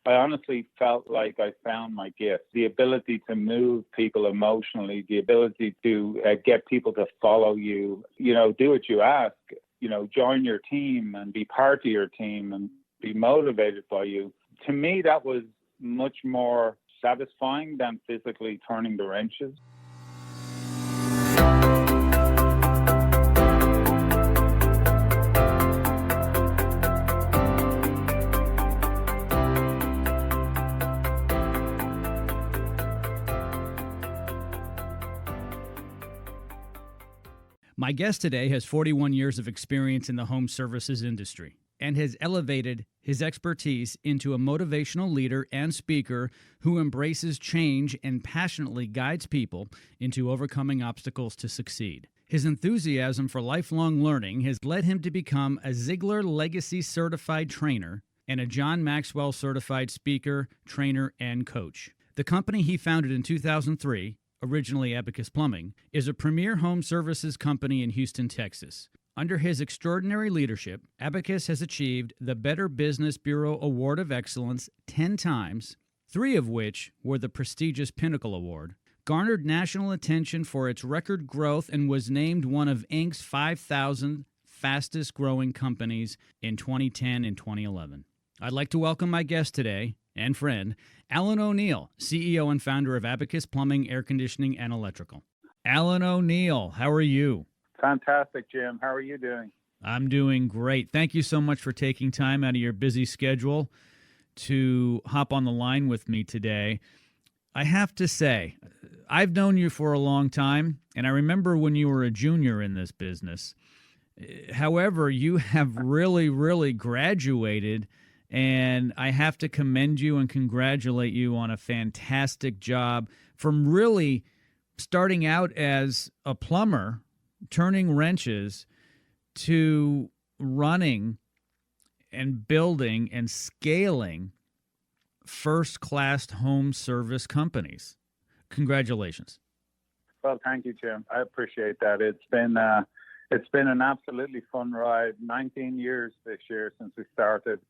I honestly felt like I found my gift, the ability to move people emotionally, the ability to get people to follow you, do what you ask, join your team and be part of your team and be motivated by you. To me, that was much more satisfying than physically turning the wrenches. My guest today has 41 years of experience in the home services industry and has elevated his expertise into a motivational leader and speaker who embraces change and passionately guides people into overcoming obstacles to succeed. His enthusiasm for lifelong learning has led him to become a Ziglar Legacy Certified Trainer and a John Maxwell Certified Speaker, Trainer, and Coach. The company he founded in 2003, originally Abacus Plumbing, is a premier home services company in Houston, Texas. Under his extraordinary leadership, Abacus has achieved the Better Business Bureau Award of Excellence 10 times, 3 of which were the prestigious Pinnacle Award, garnered national attention for its record growth, and was named one of Inc.'s 5,000 fastest-growing companies in 2010 and 2011. I'd like to welcome my guest today and friend, Alan O'Neill, CEO and founder of Abacus Plumbing, Air Conditioning, and Electrical. Alan O'Neill, how are you? Fantastic, Jim. How are you doing? I'm doing great. Thank you so much for taking time out of your busy schedule to hop on the line with me today. I have to say, I've known you for a long time, and I remember when you were a junior in this business. However, you have really graduated, and I have to commend you and congratulate you on a fantastic job from really starting out as a plumber, turning wrenches, to running and building and scaling first-class home service companies. Congratulations. Well, thank you, Jim. I appreciate that. It's been an absolutely fun ride. 19 years this year since we started.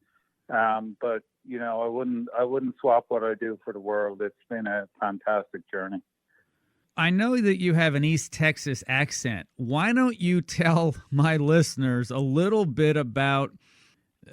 But I wouldn't swap what I do for the world. It's been a fantastic journey. I know that you have an East Texas accent. Why don't you tell my listeners a little bit about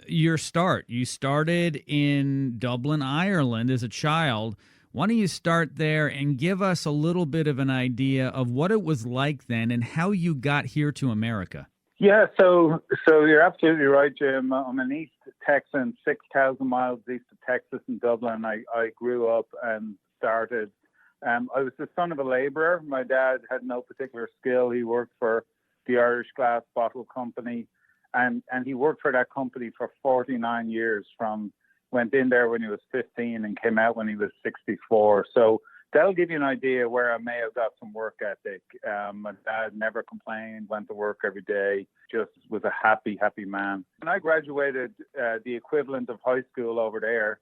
your start? You started in Dublin, Ireland as a child. Why don't you start there and give us a little bit of an idea of what it was like then and how you got here to America? Yeah, so you're absolutely right, Jim. I'm an East Texan, 6,000 miles east of Texas in Dublin. I grew up and started. I was the son of a labourer. My dad had no particular skill. He worked for the Irish Glass Bottle Company, and he worked for that company for 49 years, went in there when he was 15 and came out when he was 64. So that'll give you an idea where I may have got some work ethic. My dad never complained, went to work every day, just was a happy man. When I graduated the equivalent of high school over there,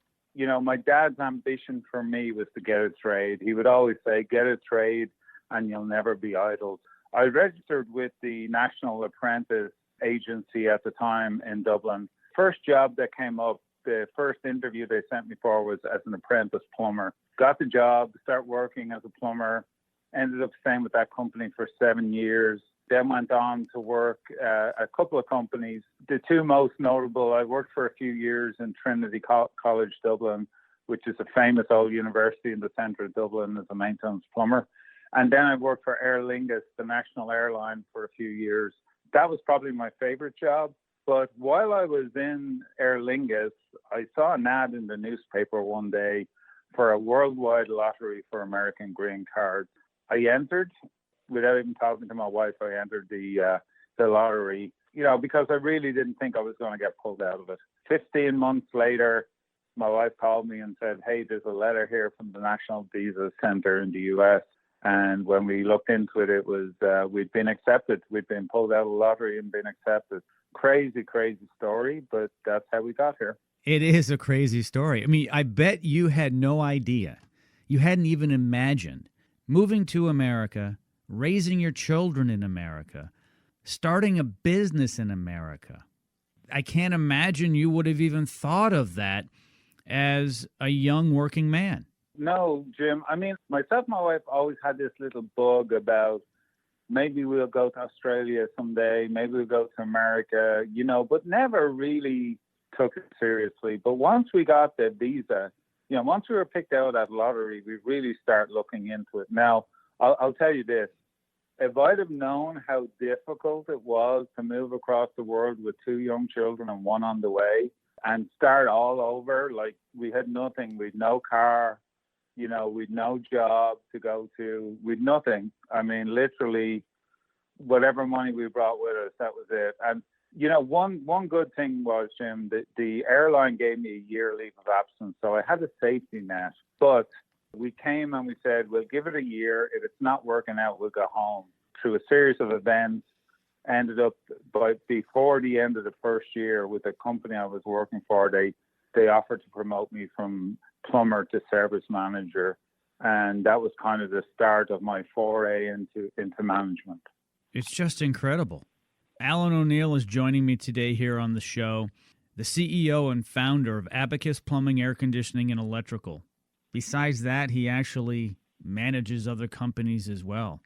my dad's ambition for me was to get a trade. He would always say, get a trade and you'll never be idle. I registered with the National Apprentice Agency at the time in Dublin. First job that came up, the first interview they sent me for was as an apprentice plumber. Got the job, started working as a plumber, ended up staying with that company for 7 years. Then went on to work a couple of companies. The two most notable, I worked for a few years in Trinity College Dublin, which is a famous old university in the centre of Dublin, as a maintenance plumber. And then I worked for Aer Lingus, the national airline, for a few years. That was probably my favorite job. But while I was in Aer Lingus, I saw an ad in the newspaper one day for a worldwide lottery for American green cards. I entered. Without even talking to my wife, I entered the lottery, because I really didn't think I was going to get pulled out of it. 15 months later, my wife called me and said, hey, there's a letter here from the National Visa Center in the U.S. And when we looked into it, it was we'd been accepted. We'd been pulled out of the lottery and been accepted. Crazy story, but that's how we got here. It is a crazy story. I mean, I bet you had no idea. You hadn't even imagined moving to America, raising your children in America, starting a business in America. I can't imagine you would have even thought of that as a young working man? No, Jim. I mean, myself and my wife always had this little bug about maybe we'll go to Australia someday, maybe we'll go to America, but never really took it seriously. But once we got the visa, once we were picked out at lottery, we really start looking into it. Now, I'll tell you this. If I'd have known how difficult it was to move across the world with two young children and one on the way and start all over, like we had nothing, we'd no car, we'd no job to go to, we'd nothing. I mean, literally, whatever money we brought with us, that was it. And, one good thing was, Jim, that the airline gave me a year leave of absence. So I had a safety net. But we came and we said, we'll give it a year. If it's not working out, we'll go home. Through a series of events, ended up before the end of the first year with the company I was working for, they offered to promote me from plumber to service manager. And that was kind of the start of my foray into management. It's just incredible. Alan O'Neill is joining me today here on the show, the CEO and founder of Abacus Plumbing, Air Conditioning, and Electrical. Besides that, he actually manages other companies as well.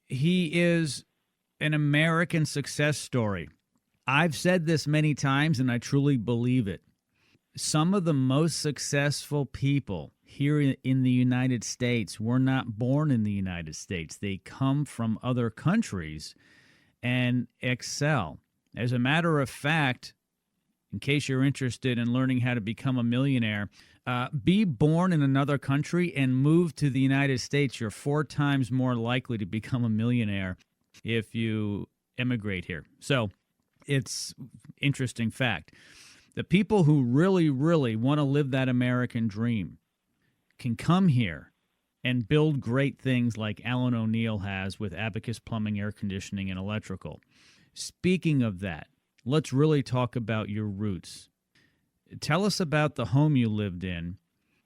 He is an American success story. I've said this many times, and I truly believe it. Some of the most successful people here in the United States were not born in the United States. They come from other countries and excel. As a matter of fact, in case you're interested in learning how to become a millionaire, be born in another country and move to the United States. You're 4 times more likely to become a millionaire if you immigrate here. So it's interesting fact. The people who really, really want to live that American dream can come here and build great things like Alan O'Neill has with Abacus Plumbing, Air Conditioning, and Electrical. Speaking of that, let's really talk about your roots. Tell us about the home you lived in.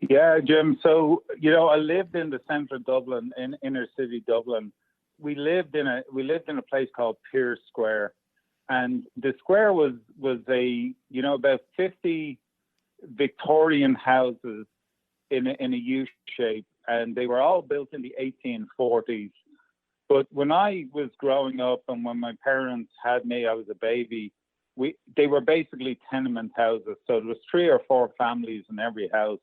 Yeah, Jim. So, I lived in the centre of Dublin, in inner city Dublin. We lived in a place called Pearse Square. And the square was about 50 Victorian houses in a U shape, and they were all built in the 1840s. But when I was growing up and when my parents had me, I was a baby, they were basically tenement houses. So there was 3 or 4 families in every house.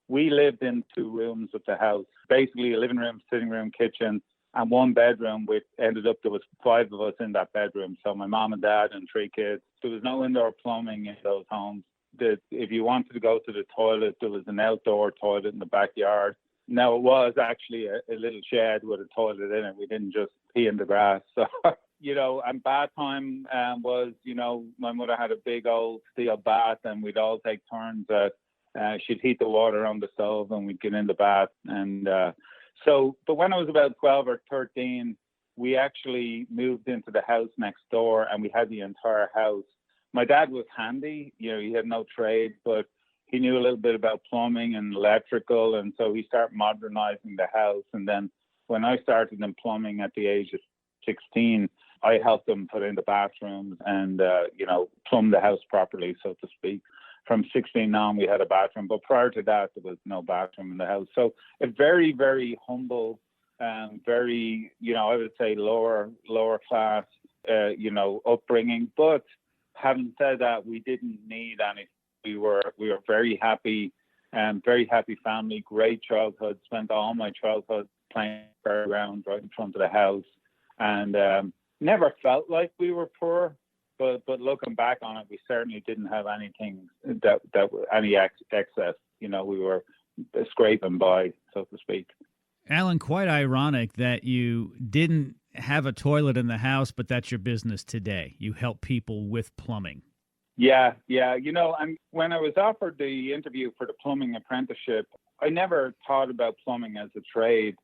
We lived in 2 rooms of the house, basically a living room, sitting room, kitchen, and 1 bedroom, which ended up, there was 5 of us in that bedroom. So my mom and dad and 3 kids. There was no indoor plumbing in those homes. If you wanted to go to the toilet, there was an outdoor toilet in the backyard. Now, it was actually a little shed with a toilet in it. We didn't just pee in the grass. So, and bath time was, my mother had a big old steel bath, and we'd all take turns. She'd heat the water on the stove, and we'd get in the bath. And but when I was about 12 or 13, we actually moved into the house next door, and we had the entire house. My dad was handy, he had no trade, but he knew a little bit about plumbing and electrical, and so he started modernizing the house. And then when I started in plumbing at the age of 16, I helped him put in the bathrooms and, plumb the house properly, so to speak. From 16 on, we had a bathroom, but prior to that, there was no bathroom in the house. So a very, very humble, very, I would say lower class, upbringing. But having said that, we didn't need anything. We were very happy, very happy family, great childhood. Spent all my childhood playing around right in front of the house, and never felt like we were poor. But looking back on it, we certainly didn't have anything that any excess. We were scraping by, so to speak. Alan, quite ironic that you didn't have a toilet in the house, but that's your business today. You help people with plumbing. Yeah. And when I was offered the interview for the plumbing apprenticeship, I never thought about plumbing as a trade,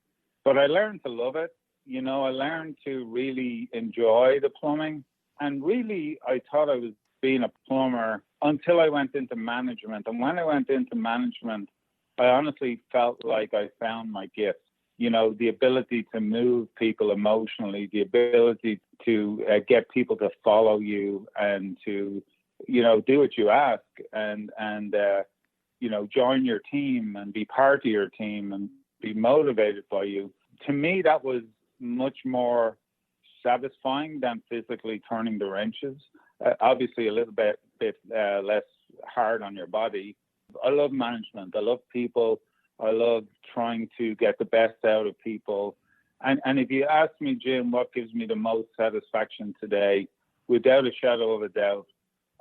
but I learned to love it. I learned to really enjoy the plumbing. And really, I thought I was being a plumber until I went into management. And when I went into management, I honestly felt like I found my gift. The ability to move people emotionally, the ability to get people to follow you and to, do what you ask. And join your team and be part of your team and be motivated by you. To me, that was much more satisfying than physically turning the wrenches. Obviously, a little bit less hard on your body. I love management. I love people. I love trying to get the best out of people. And if you ask me, Jim, what gives me the most satisfaction today, without a shadow of a doubt,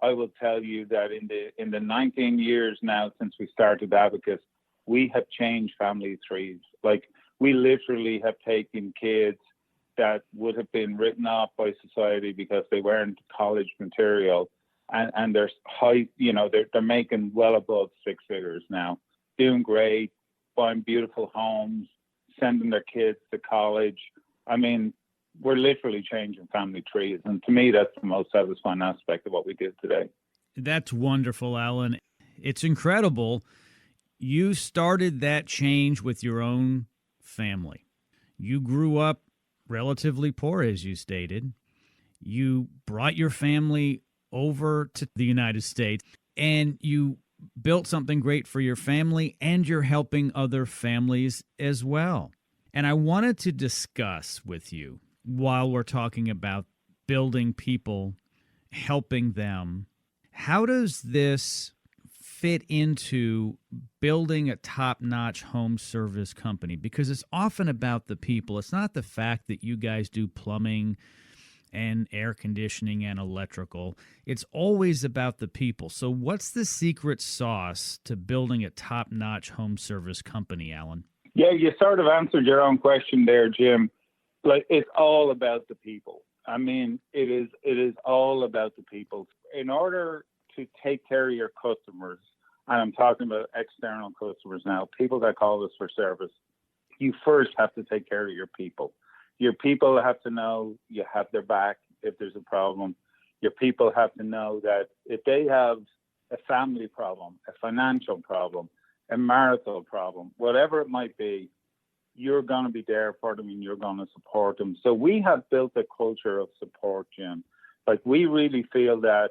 I will tell you that in the 19 years now since we started Abacus, we have changed family trees. Like, we literally have taken kids that would have been written off by society because they weren't college material, and they're high, they're making well above six figures now, doing great, buying beautiful homes, sending their kids to college. I mean, we're literally changing family trees. And to me, that's the most satisfying aspect of what we did today. That's wonderful, Alan. It's incredible. You started that change with your own family. You grew up relatively poor, as you stated. You brought your family over to the United States, and you built something great for your family, and you're helping other families as well. And I wanted to discuss with you, while we're talking about building people, helping them, how does this fit into building a top-notch home service company? Because it's often about the people. It's not the fact that you guys do plumbing and air conditioning and electrical. It's always about the people. So what's the secret sauce to building a top-notch home service company, Alan? Yeah, you sort of answered your own question there, Jim. Like, it's all about the people. I mean, it is all about the people. In order to take care of your customers, and I'm talking about external customers now, people that call us for service, you first have to take care of your people. Your people have to know you have their back if there's a problem. Your people have to know that if they have a family problem, a financial problem, a marital problem, whatever it might be, you're going to be there for them and you're going to support them. So we have built a culture of support, Jim. Like, we really feel that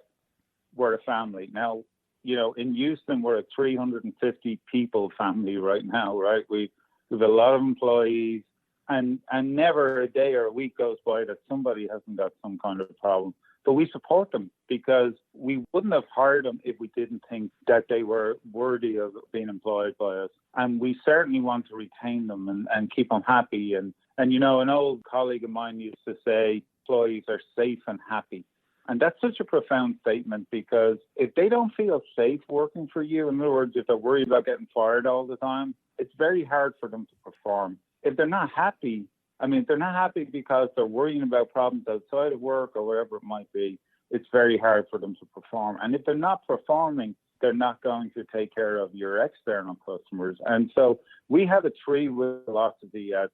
we're a family. Now, in Houston, we're a 350 people family right now, right? We have a lot of employees, and never a day or a week goes by that somebody hasn't got some kind of a problem. But we support them because we wouldn't have hired them if we didn't think that they were worthy of being employed by us. And we certainly want to retain them and keep them happy. And an old colleague of mine used to say, employees are safe and happy. And that's such a profound statement, because if they don't feel safe working for you, in other words, if they're worried about getting fired all the time, it's very hard for them to perform. If they're not happy, if they're not happy because they're worrying about problems outside of work or wherever it might be, it's very hard for them to perform. And if they're not performing, they're not going to take care of your external customers. And so we have a three-wheel philosophy at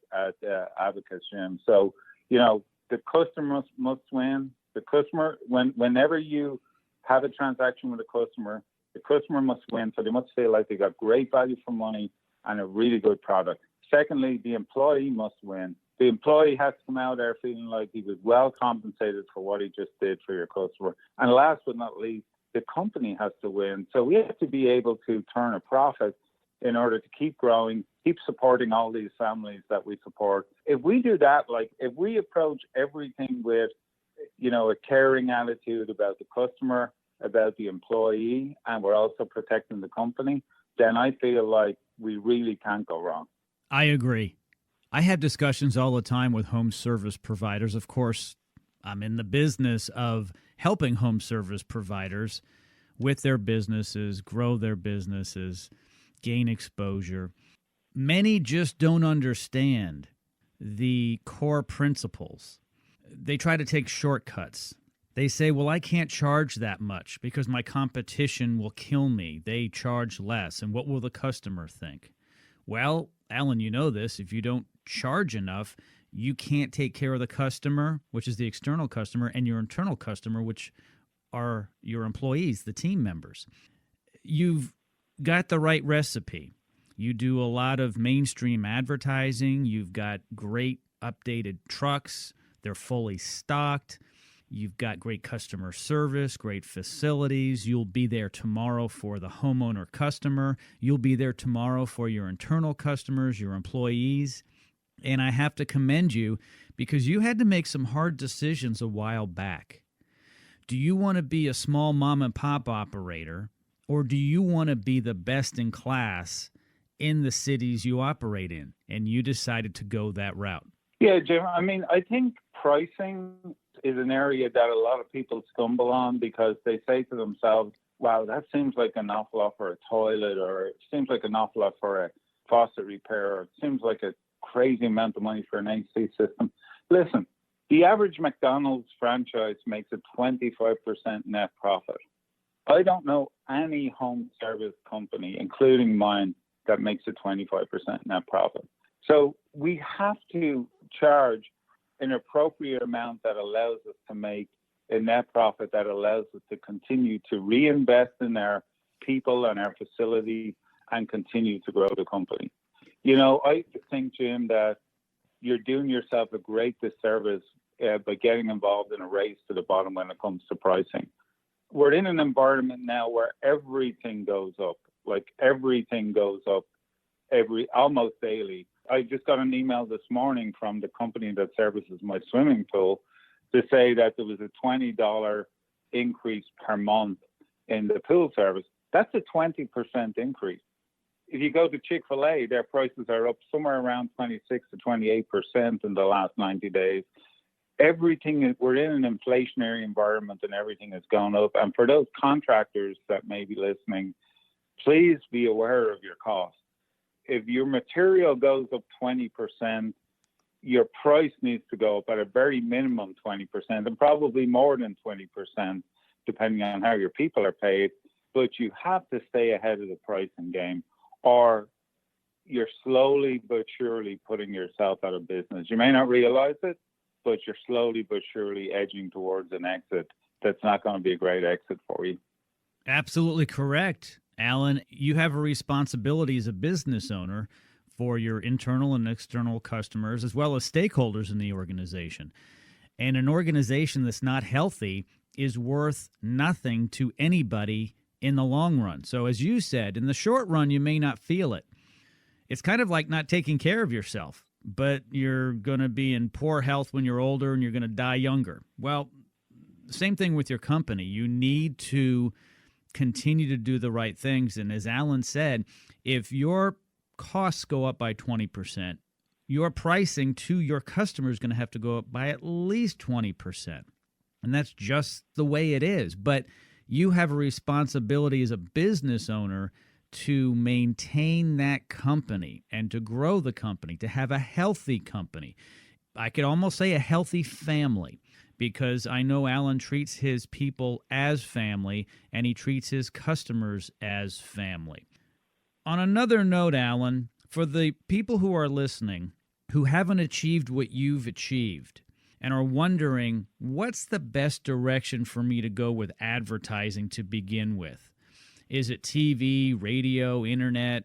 Abacus, Jim. So, the customer must win. The customer, whenever you have a transaction with a customer, the customer must win. So they must feel like they got great value for money and a really good product. Secondly, the employee must win. The employee has to come out there feeling like he was well compensated for what he just did for your customer. And last but not least, the company has to win. So we have to be able to turn a profit in order to keep growing, keep supporting all these families that we support. If we do that, if we approach everything with, a caring attitude about the customer, about the employee, and we're also protecting the company, then I feel like we really can't go wrong. I agree. I have discussions all the time with home service providers. Of course, I'm in the business of helping home service providers with their businesses, grow their businesses, gain exposure. Many just don't understand the core principles. They try to take shortcuts. They say, well, I can't charge that much because my competition will kill me. They charge less. And what will the customer think? Well, Alan, you know this. If you don't charge enough, you can't take care of the customer, which is the external customer, and your internal customer, which are your employees, the team members. You've got the right recipe. You do a lot of mainstream advertising. You've got great updated trucks. They're fully stocked. You've got great customer service, great facilities. You'll be there tomorrow for the homeowner customer. You'll be there tomorrow for your internal customers, your employees. And I have to commend you because you had to make some hard decisions a while back. Do you want to be a small mom and pop operator, or do you want to be the best in class in the cities you operate in? And you decided to go that route. Yeah, Jim. I mean, I think pricing is an area that a lot of people stumble on because they say to themselves, wow, that seems like an awful lot for a toilet, or it seems like an awful lot for a faucet repair, or it seems like a crazy amount of money for an AC system. Listen, the average McDonald's franchise makes a 25% net profit. I don't know any home service company, including mine, that makes a 25% net profit. So we have to charge an appropriate amount that allows us to make a net profit that allows us to continue to reinvest in our people and our facility and continue to grow the company. You know, I think, Jim, that you're doing yourself a great disservice by getting involved in a race to the bottom when it comes to pricing. We're in an environment now where everything goes up, like everything goes up almost daily. I just got an email this morning from the company that services my swimming pool to say that there was a $20 increase per month in the pool service. That's a 20% increase. If you go to Chick-fil-A, their prices are up somewhere around 26 to 28% in the last 90 days. We're in an inflationary environment and everything has gone up. And for those contractors that may be listening, please be aware of your costs. If your material goes up 20%, your price needs to go up at a very minimum 20% and probably more than 20%, depending on how your people are paid. But you have to stay ahead of the pricing game, or you're slowly but surely putting yourself out of business. You may not realize it, but you're slowly but surely edging towards an exit that's not going to be a great exit for you. Absolutely correct. Alan, you have a responsibility as a business owner for your internal and external customers, as well as stakeholders in the organization. And an organization that's not healthy is worth nothing to anybody in the long run. So as you said, in the short run, you may not feel it. It's kind of like not taking care of yourself, but you're going to be in poor health when you're older and you're going to die younger. Well, same thing with your company. You need to continue to do the right things. And as Alan said, if your costs go up by 20%, your pricing to your customer is going to have to go up by at least 20%. And that's just the way it is. But you have a responsibility as a business owner to maintain that company and to grow the company, to have a healthy company. I could almost say a healthy family, because I know Alan treats his people as family and he treats his customers as family. On another note, Alan, for the people who are listening who haven't achieved what you've achieved and are wondering, what's the best direction for me to go with advertising to begin with? Is it TV, radio, internet?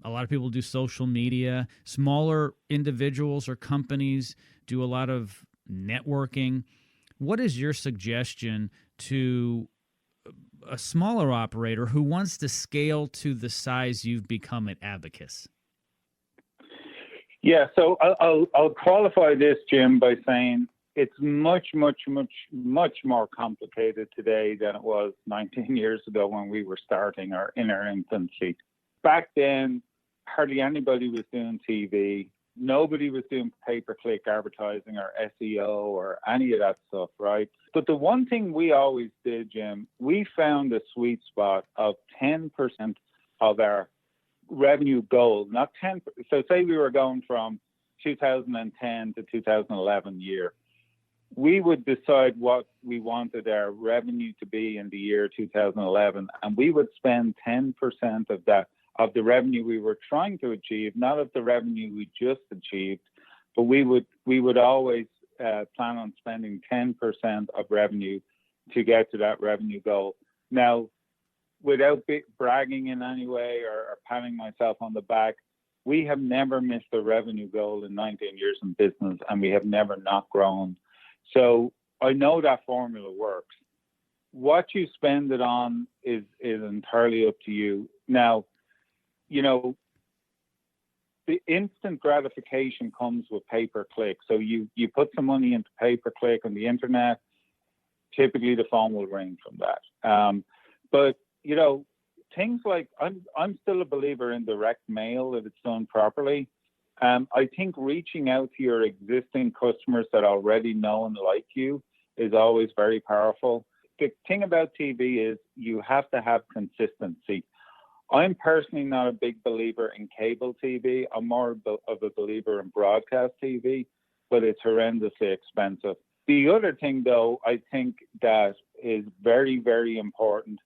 A lot of people do social media. Smaller individuals or companies do a lot of networking. What is your suggestion to a smaller operator who wants to scale to the size you've become at Abacus? Yeah, so I'll qualify this, Jim, by saying it's much more complicated today than it was 19 years ago when we were starting or in our infancy. Back then, hardly anybody was doing TV. Nobody was doing pay-per-click advertising or SEO or any of that stuff, right? But the one thing we always did, Jim, we found a sweet spot of 10% of our revenue goal, not 10. So say we were going from 2010 to 2011 year. We would decide what we wanted our revenue to be in the year 2011, and we would spend 10% of that, of the revenue we were trying to achieve, not of the revenue we just achieved, but we would always plan on spending 10% of revenue to get to that revenue goal. Now, without bragging in any way or patting myself on the back, we have never missed a revenue goal in 19 years in business, and we have never not grown. So I know that formula works. What you spend it on is entirely up to you. Now, you know, the instant gratification comes with pay-per-click. So you put some money into pay-per-click on the internet, typically the phone will ring from that. But, you know, things like, I'm still a believer in direct mail if it's done properly. I think reaching out to your existing customers that already know and like you is always very powerful. The thing about TV is you have to have consistency. I'm personally not a big believer in cable TV. I'm more of a believer in broadcast TV, but it's horrendously expensive. The other thing, though, I think that is very, very important,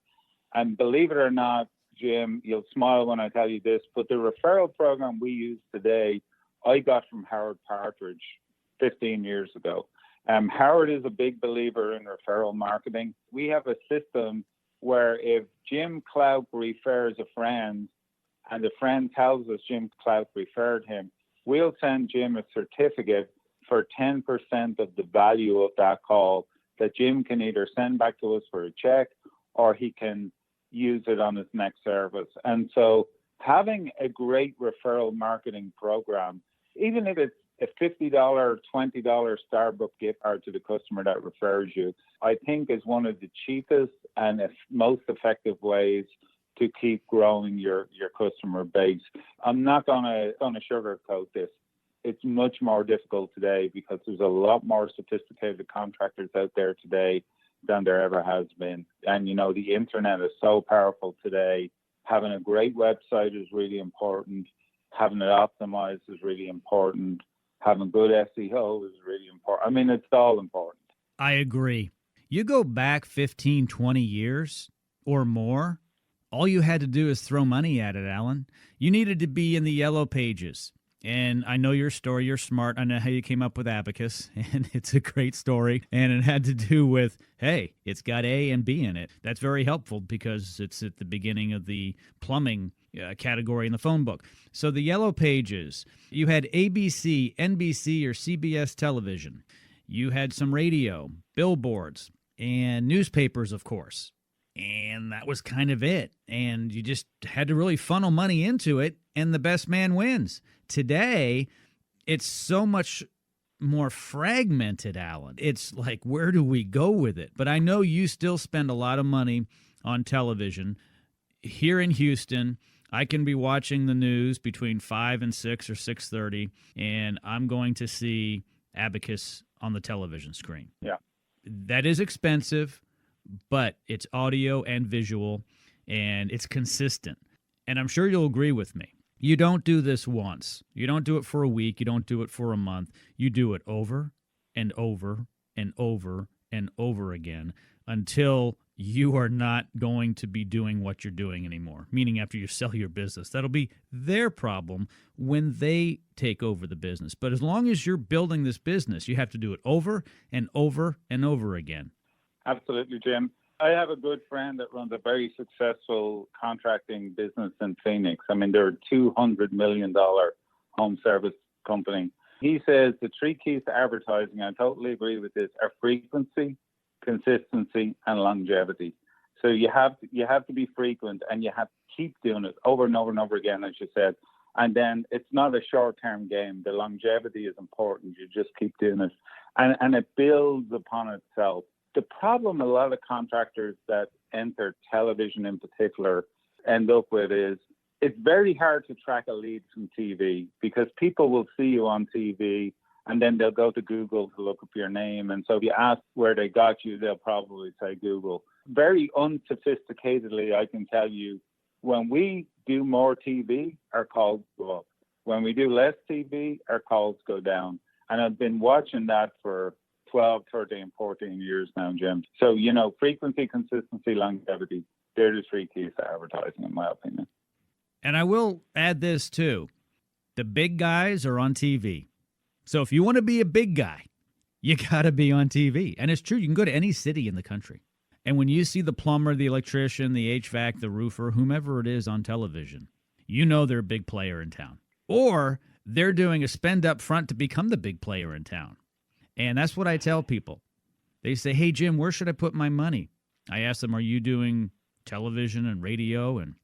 and believe it or not, Jim, you'll smile when I tell you this, but the referral program we use today, I got from Howard Partridge 15 years ago. Howard is a big believer in referral marketing. We have a system where if Jim Clout refers a friend and the friend tells us Jim Clout referred him, we'll send Jim a certificate for 10% of the value of that call that Jim can either send back to us for a check or he can use it on his next service. And so having a great referral marketing program, even if it's a $50, $20 Starbucks gift card to the customer that refers you, I think is one of the cheapest and most effective ways to keep growing your customer base. I'm not gonna sugarcoat this. It's much more difficult today because there's a lot more sophisticated contractors out there today than there ever has been. And, you know, the internet is so powerful today. Having a great website is really important. Having it optimized is really important. Having good SEO is really important. I mean, it's all important. I agree. You go back 15, 20 years or more, all you had to do is throw money at it, Alan. You needed to be in the yellow pages. And I know your story. You're smart. I know how you came up with Abacus, and it's a great story. And it had to do with, hey, it's got A and B in it. That's very helpful because it's at the beginning of the plumbing category in the phone book. So the yellow pages, you had ABC, NBC, or CBS television. You had some radio, billboards, and newspapers, of course. And that was kind of it. And you just had to really funnel money into it, and the best man wins. Today, it's so much more fragmented, Alan. It's like, where do we go with it? But I know you still spend a lot of money on television. Here in Houston, I can be watching the news between 5 and 6 or 6:30, and I'm going to see Abacus on the television screen. Yeah. That is expensive, but it's audio and visual, and it's consistent. And I'm sure you'll agree with me. You don't do this once. You don't do it for a week. You don't do it for a month. You do it over and over and over and over again until you are not going to be doing what you're doing anymore, meaning after you sell your business. That'll be their problem when they take over the business. But as long as you're building this business, you have to do it over and over and over again. Absolutely, Jim. I have a good friend that runs a very successful contracting business in Phoenix. I mean, they're a $200 million home service company. He says the three keys to advertising, I totally agree with this, are frequency, consistency, and longevity. So you have to be frequent, and you have to keep doing it over and over and over again, as you said. And then it's not a short-term game. The longevity is important. You just keep doing it. And it builds upon itself. The problem a lot of contractors that enter television in particular end up with is it's very hard to track a lead from TV because people will see you on TV and then they'll go to Google to look up your name. And so if you ask where they got you, they'll probably say Google. Very unsophisticatedly, I can tell you, when we do more TV, our calls go up. When we do less TV, our calls go down. And I've been watching that for 12, 13, 14 years now, Jim. So, you know, frequency, consistency, longevity, they're the three keys to advertising, in my opinion. And I will add this, too. The big guys are on TV. So if you want to be a big guy, you got to be on TV. And it's true. You can go to any city in the country. And when you see the plumber, the electrician, the HVAC, the roofer, whomever it is on television, you know they're a big player in town. Or they're doing a spend up front to become the big player in town. And that's what I tell people. They say, hey, Jim, where should I put my money? I ask them, are you doing television and radio and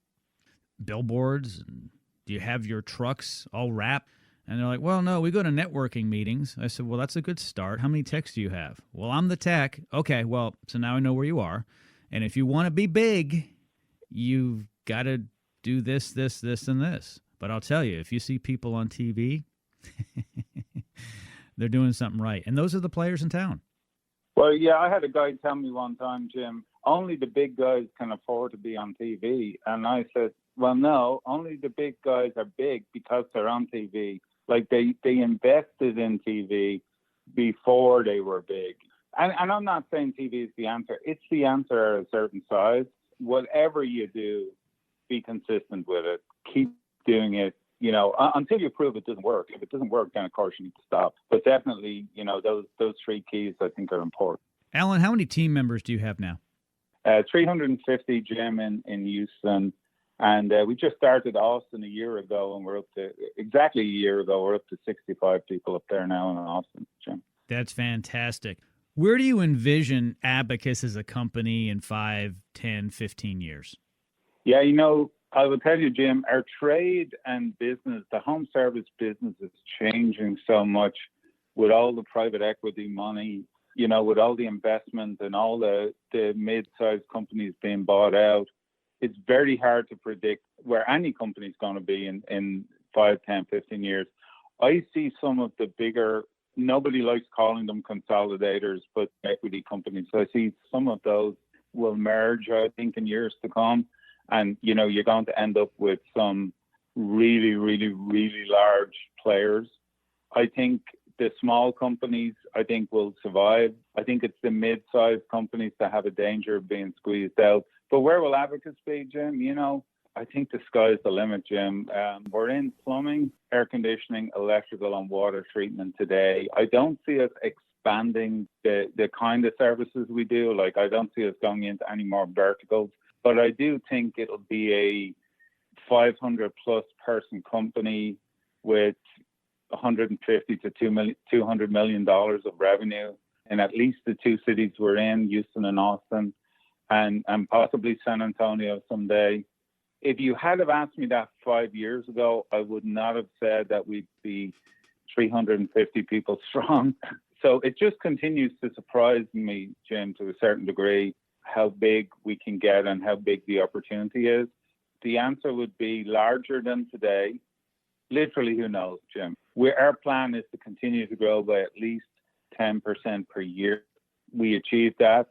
billboards? And do you have your trucks all wrapped? And they're like, well, no, we go to networking meetings. I said, well, that's a good start. How many techs do you have? Well, I'm the tech. Okay, well, so now I know where you are. And if you want to be big, you've got to do this, this, this, and this. But I'll tell you, if you see people on TV, they're doing something right. And those are the players in town. Well, yeah, I had a guy tell me one time, Jim, only the big guys can afford to be on TV. And I said, well, no, only the big guys are big because they're on TV. Like they invested in TV before they were big. And I'm not saying TV is the answer. It's the answer at a certain size. Whatever you do, be consistent with it. Keep doing it, until you prove it doesn't work. If it doesn't work, then of course you need to stop. But definitely, those three keys I think are important. Alan, how many team members do you have now? 350, Jim, in Houston. And we just started Austin a year ago, and we're up to 65 people up there now in Austin, Jim. That's fantastic. Where do you envision Abacus as a company in 5, 10, 15 years? Yeah, I will tell you, Jim, our trade and business, the home service business is changing so much with all the private equity money, with all the investment and all the mid-sized companies being bought out. It's very hard to predict where any company is going to be in 5, 10, 15 years. I see some of the bigger, nobody likes calling them consolidators, but equity companies. So I see some of those will merge, I think, in years to come. And, you're going to end up with some really, really, really large players. I think the small companies, will survive. I think it's the mid-sized companies that have a danger of being squeezed out. But where will Abacus be, Jim? I think the sky's the limit, Jim. We're in plumbing, air conditioning, electrical, and water treatment today. I don't see us expanding the kind of services we do. Like, I don't see us going into any more verticals. But I do think it'll be a 500-plus person company with $150 to $200 million of revenue in at least the two cities we're in, Houston and Austin, and possibly San Antonio someday. If you had have asked me that 5 years ago, I would not have said that we'd be 350 people strong. So it just continues to surprise me, Jim, to a certain degree, how big we can get and how big the opportunity is. The answer would be larger than today. Literally, who knows, Jim? Our plan is to continue to grow by at least 10% per year. We achieved that,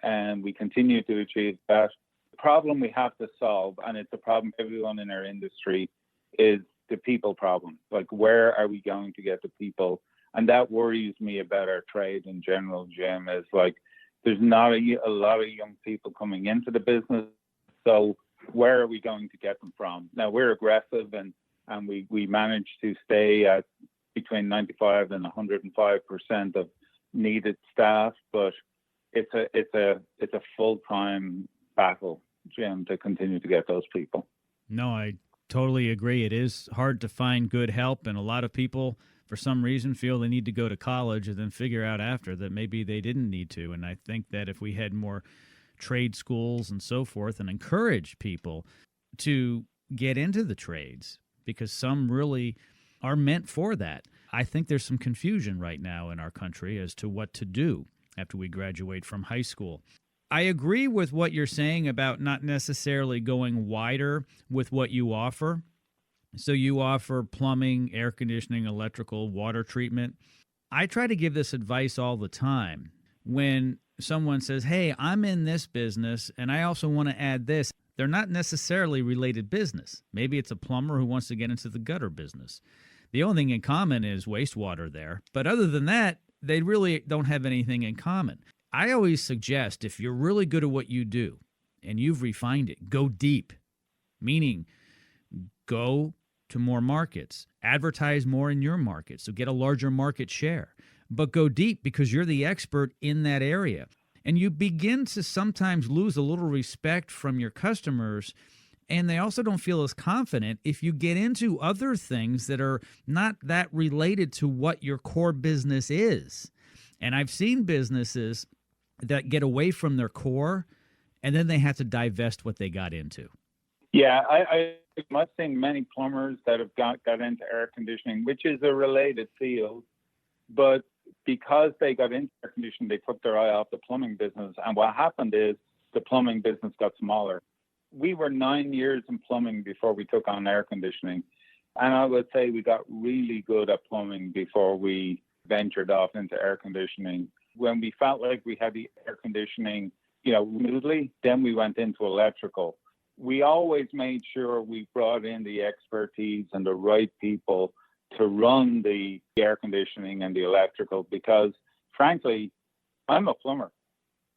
and we continue to achieve that. The problem we have to solve, and it's a problem for everyone in our industry, is the people problem. Like, where are we going to get the people? And that worries me about our trade in general, Jim, is like, there's not a lot of young people coming into the business. So where are we going to get them from? Now, we're aggressive and we manage to stay at between 95 and 105% of needed staff, but it's a full-time battle, Jim, to continue to get those people. No, I totally agree. It is hard to find good help, and a lot of people, for some reason, feel they need to go to college and then figure out after that maybe they didn't need to. And I think that if we had more trade schools and so forth and encourage people to get into the trades, because some really are meant for that. I think there's some confusion right now in our country as to what to do after we graduate from high school. I agree with what you're saying about not necessarily going wider with what you offer. So you offer plumbing, air conditioning, electrical, water treatment. I try to give this advice all the time. When someone says, hey, I'm in this business and I also want to add this, they're not necessarily related business. Maybe it's a plumber who wants to get into the gutter business. The only thing in common is wastewater there. But other than that, they really don't have anything in common. I always suggest if you're really good at what you do and you've refined it, go deep, meaning go to more markets, advertise more in your market, so get a larger market share, but go deep because you're the expert in that area. And you begin to sometimes lose a little respect from your customers, and they also don't feel as confident if you get into other things that are not that related to what your core business is. And I've seen businesses that get away from their core, and then they have to divest what they got into. Yeah, I've seen many plumbers that have got into air conditioning, which is a related field, but because they got into air conditioning, they took their eye off the plumbing business. And what happened is the plumbing business got smaller. We were 9 years in plumbing before we took on air conditioning. And I would say we got really good at plumbing before we ventured off into air conditioning. When we felt like we had the air conditioning, smoothly, then we went into electrical. We always made sure we brought in the expertise and the right people to run the air conditioning and the electrical, because frankly, I'm a plumber.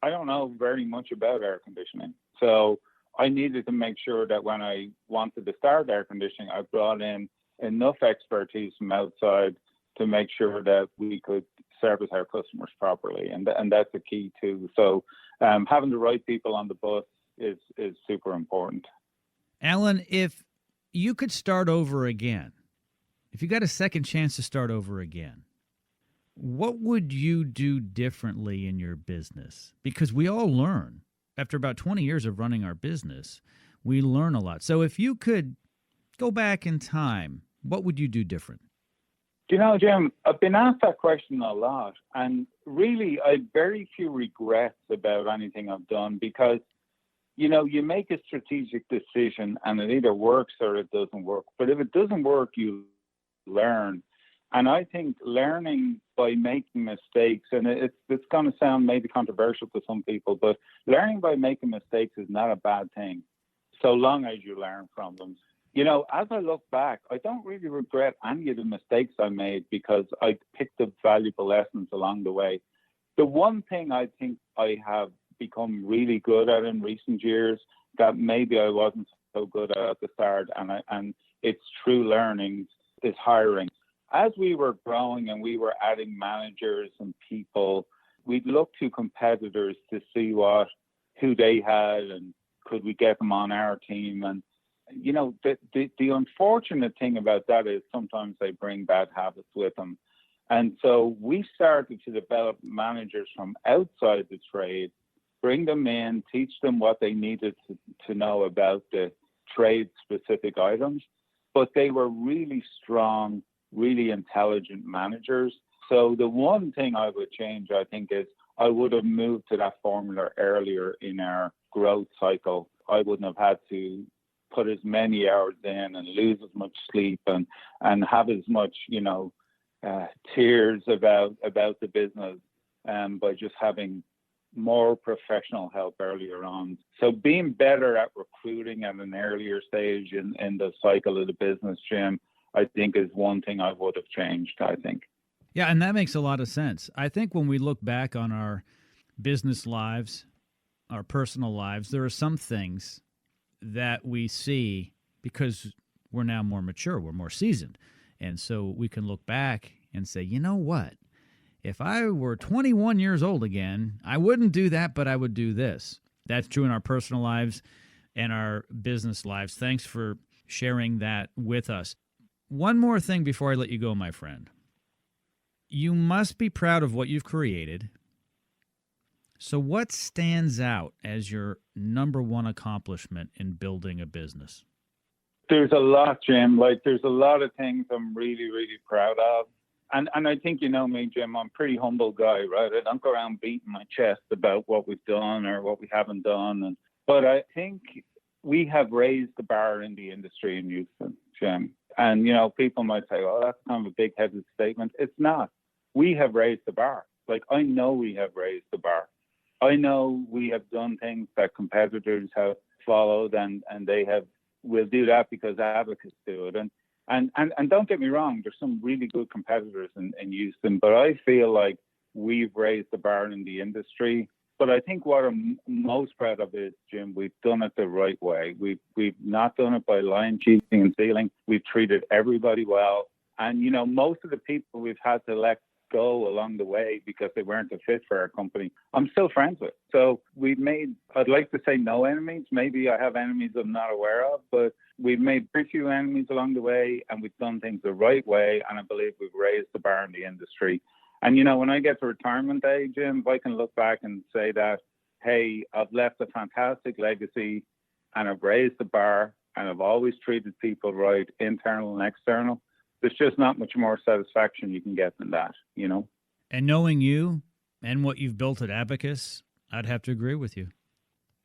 I don't know very much about air conditioning. So I needed to make sure that when I wanted to start air conditioning, I brought in enough expertise from outside to make sure that we could service our customers properly. And that's the key too. So having the right people on the bus is super important. Alan, if you could start over again, if you got a second chance to start over again, what would you do differently in your business? Because we all learn. After about 20 years of running our business, we learn a lot. So if you could go back in time, what would you do different? Jim, I've been asked that question a lot, and really I have very few regrets about anything I've done, because you make a strategic decision and it either works or it doesn't work. But if it doesn't work, you learn. And I think learning by making mistakes, and it's going to sound maybe controversial to some people, but learning by making mistakes is not a bad thing, so long as you learn from them. As I look back, I don't really regret any of the mistakes I made, because I picked up valuable lessons along the way. The one thing I think I have become really good at in recent years that maybe I wasn't so good at the start, and it's true learnings, is hiring. As we were growing and we were adding managers and people, we'd look to competitors to see who they had and could we get them on our team. And the unfortunate thing about that is sometimes they bring bad habits with them. And so we started to develop managers from outside the trade, bring them in, teach them what they needed to know about the trade-specific items. But they were really strong, really intelligent managers. So the one thing I would change, I think, is I would have moved to that formula earlier in our growth cycle. I wouldn't have had to put as many hours in and lose as much sleep and have as much, tears about the business by just having more professional help earlier on. So being better at recruiting at an earlier stage in the cycle of the business, Jim, I think is one thing I would have changed, I think. Yeah, and that makes a lot of sense. I think when we look back on our business lives, our personal lives, there are some things that we see because we're now more mature, we're more seasoned. And so we can look back and say, you know what? If I were 21 years old again, I wouldn't do that, but I would do this. That's true in our personal lives and our business lives. Thanks for sharing that with us. One more thing before I let you go, my friend. You must be proud of what you've created. So what stands out as your number one accomplishment in building a business? There's a lot, Jim. There's a lot of things I'm really, really proud of. And I think you know me, Jim, I'm a pretty humble guy, right? I don't go around beating my chest about what we've done or what we haven't done. But I think we have raised the bar in the industry in Houston, Jim. And, people might say, well, that's kind of a big-headed statement. It's not. We have raised the bar. I know we have raised the bar. I know we have done things that competitors have followed, and will do that because Abacus do it. And don't get me wrong, there's some really good competitors in Houston, but I feel like we've raised the bar in the industry. But I think what I'm most proud of is, Jim, we've done it the right way. We've not done it by lying, cheating, and stealing. We've treated everybody well. And, most of the people we've had to let go along the way because they weren't a fit for our company, I'm still friends with. So we've made, I'd like to say no enemies. Maybe I have enemies I'm not aware of, but we've made pretty few enemies along the way, and we've done things the right way. And I believe we've raised the bar in the industry. And, you know, when I get to retirement age, Jim, if I can look back and say that, hey, I've left a fantastic legacy and I've raised the bar and I've always treated people right, internal and external, there's just not much more satisfaction you can get than that, you know? And knowing you and what you've built at Abacus, I'd have to agree with you.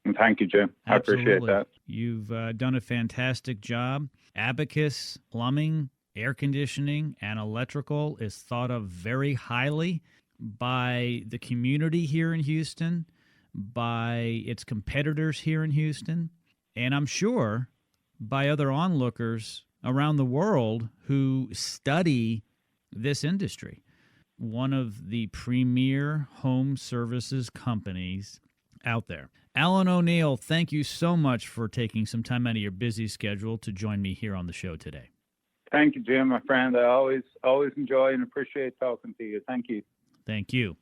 And thank you, Jim. Absolutely. I appreciate that. You've done a fantastic job. Abacus Plumbing, air conditioning, and electrical is thought of very highly by the community here in Houston, by its competitors here in Houston, and I'm sure by other onlookers around the world who study this industry. One of the premier home services companies out there. Alan O'Neill, thank you so much for taking some time out of your busy schedule to join me here on the show today. Thank you, Jim, my friend. I always enjoy and appreciate talking to you. Thank you. Thank you.